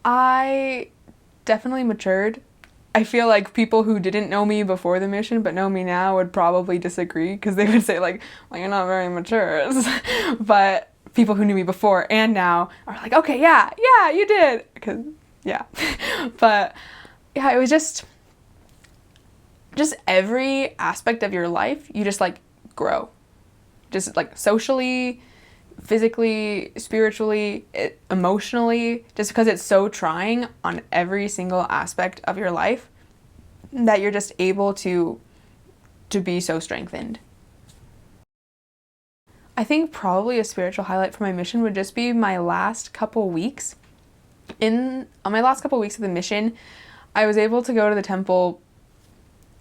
I definitely matured. I feel like people who didn't know me before the mission but know me now would probably disagree because they would say like, well, you're not very mature. But people who knew me before and now are like, okay, yeah, you did. Because, yeah. But yeah, it was just every aspect of your life, you just like grow. Just like socially, physically, spiritually, emotionally, just because it's so trying on every single aspect of your life that you're just able to be so strengthened. I think probably a spiritual highlight for my mission would just be my last couple weeks. On my last couple weeks of the mission, I was able to go to the temple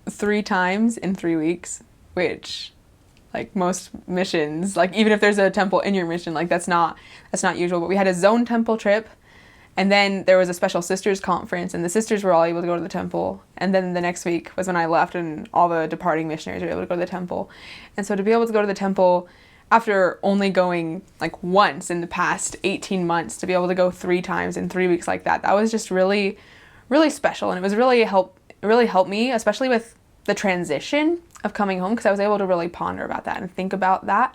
3 times in 3 weeks, which like most missions, like even if there's a temple in your mission, like that's not usual. But we had a zone temple trip, and then there was a special sisters conference, and the sisters were all able to go to the temple. And then the next week was when I left, and all the departing missionaries were able to go to the temple. And so to be able to go to the temple after only going like once in the past 18 months, to be able to go 3 times in 3 weeks like that was just really, really special. And it was really helped me, especially with the transition of coming home, because I was able to really ponder about that and think about that.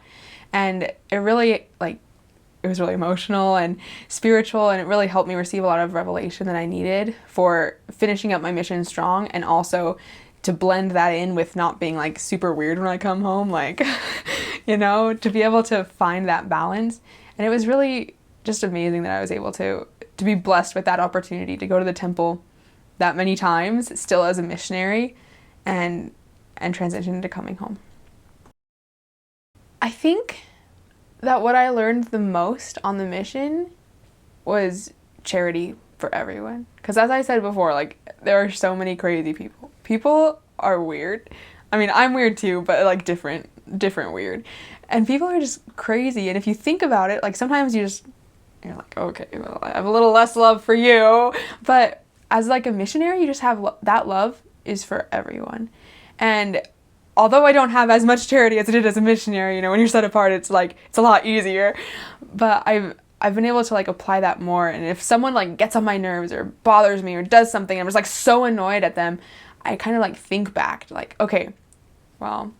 And it really, like, it was really emotional and spiritual, and it really helped me receive a lot of revelation that I needed for finishing up my mission strong, and also to blend that in with not being like super weird when I come home, like, to be able to find that balance. And it was really just amazing that I was able to be blessed with that opportunity to go to the temple that many times, still as a missionary, and transition into coming home. I think that what I learned the most on the mission was charity for everyone. Because as I said before, like, there are so many crazy people. People are weird. I mean, I'm weird too, but like different weird. And people are just crazy. And if you think about it, like sometimes you're like, okay, well, I have a little less love for you. But as like a missionary, you just have that love is for everyone. And although I don't have as much charity as I did as a missionary, when you're set apart, it's like, it's a lot easier. But I've been able to like apply that more. And if someone like gets on my nerves or bothers me or does something, I'm just like so annoyed at them, I kind of like think back to like, okay, well,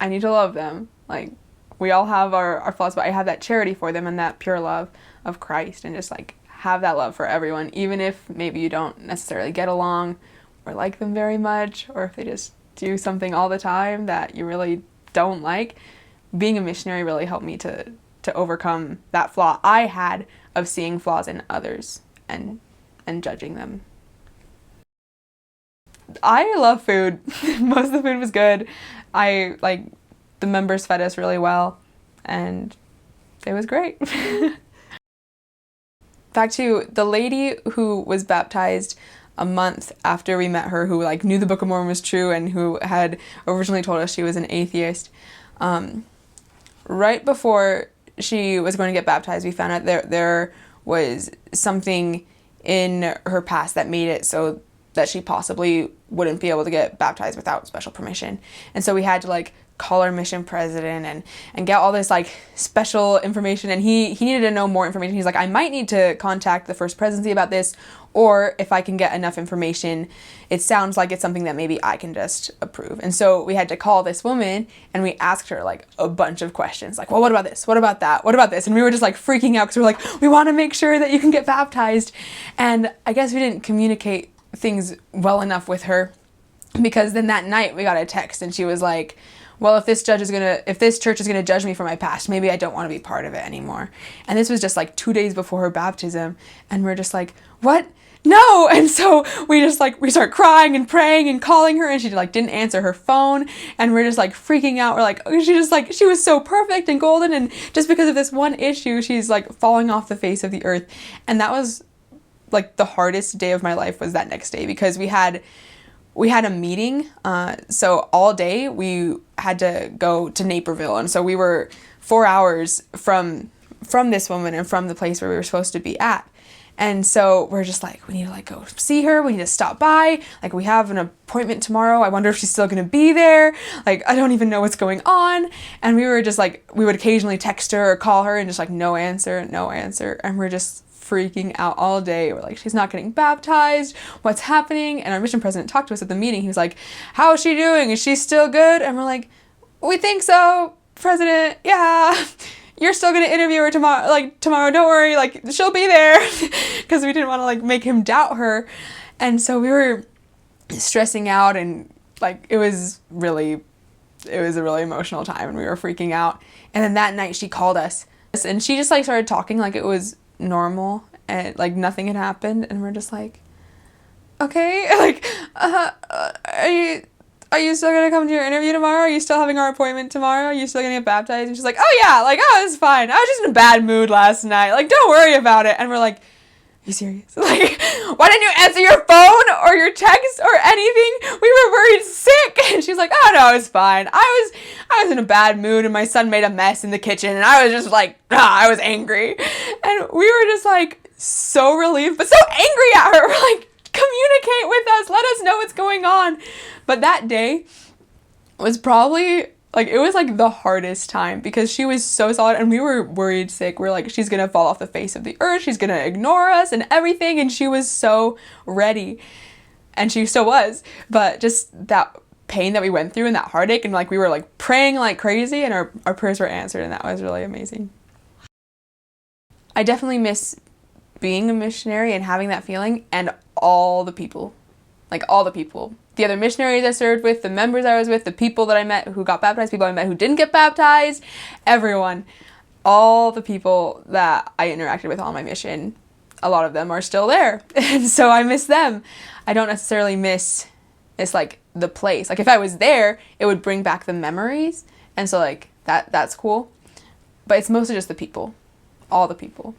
I need to love them. Like, we all have our flaws, but I have that charity for them and that pure love of Christ, and just like have that love for everyone, even if maybe you don't necessarily get along or like them very much, or if they just do something all the time that you really don't like. Being a missionary really helped me to overcome that flaw I had of seeing flaws in others and judging them. I love food. Most of the food was good. The members fed us really well, and it was great. Back to the lady who was baptized a month after we met her, who like knew the Book of Mormon was true and who had originally told us she was an atheist. Right before she was going to get baptized, we found out there was something in her past that made it so that she possibly wouldn't be able to get baptized without special permission. And so we had to like call our mission president and get all this like special information, and he needed to know more information. He's like, I might need to contact the First Presidency about this, or if I can get enough information, it sounds like it's something that maybe I can just approve. And so we had to call this woman, and we asked her like a bunch of questions, like, well, what about this? What about that? What about this? And we were just like freaking out because we were like, we want to make sure that you can get baptized. And I guess we didn't communicate things well enough with her, because then that night we got a text and she was like, well, if this church is gonna judge me for my past, maybe I don't want to be part of it anymore. And this was just like 2 days before her baptism, and we're just like, what? No! And so we start crying and praying and calling her, and she like didn't answer her phone, and we're just like freaking out. We're like, she was so perfect and golden, and just because of this one issue, she's like falling off the face of the earth. And that was like the hardest day of my life, was that next day, because we had a meeting, so all day we had to go to Naperville, and so we were 4 hours from this woman and from the place where we were supposed to be at. And so we're just like, we need to like go see her, we need to stop by, like we have an appointment tomorrow, I wonder if she's still gonna be there, like I don't even know what's going on. And we were just like, we would occasionally text her or call her, and just like no answer, and we're just freaking out all day. We're like, she's not getting baptized. What's happening? And our mission president talked to us at the meeting. He was like, how is she doing? Is she still good? And we're like, we think so, President. Yeah. You're still going to interview her tomorrow. Like, tomorrow, don't worry. Like, she'll be there. Because we didn't want to, like, make him doubt her. And so we were stressing out, and, like, it was a really emotional time, and we were freaking out. And then that night she called us, and she just, like, started talking like it was normal and, like, nothing had happened. And we're just like, okay, like, are you still gonna come to your interview tomorrow? Are you still having our appointment tomorrow? Are you still gonna get baptized? And she's like, oh yeah, like, oh, it's fine. I was just in a bad mood last night. Like, don't worry about it. And we're like, are you serious? Like, why didn't you answer your phone or your text or anything? We were worried sick. And she's like, oh no, it's fine. I was in a bad mood, and my son made a mess in the kitchen, and I was just like, I was angry. And we were just like so relieved, but so angry at her. We're like, communicate with us. Let us know what's going on. But that day was probably, like, it was, like, the hardest time because she was so solid, and we were worried sick. We're like, she's going to fall off the face of the earth. She's going to ignore us and everything. And she was so ready. And she still was. But just that pain that we went through and that heartache, and, like, we were, like, praying like crazy, and our prayers were answered, and that was really amazing. I definitely miss being a missionary and having that feeling, and all the people. Like, all the people. The other missionaries I served with, the members I was with, the people that I met who got baptized, people I met who didn't get baptized, everyone. All the people that I interacted with on my mission, a lot of them are still there. And so I miss them. I don't necessarily miss, it's like the place. Like, if I was there, it would bring back the memories. And so, like, that's cool. But it's mostly just the people. All the people.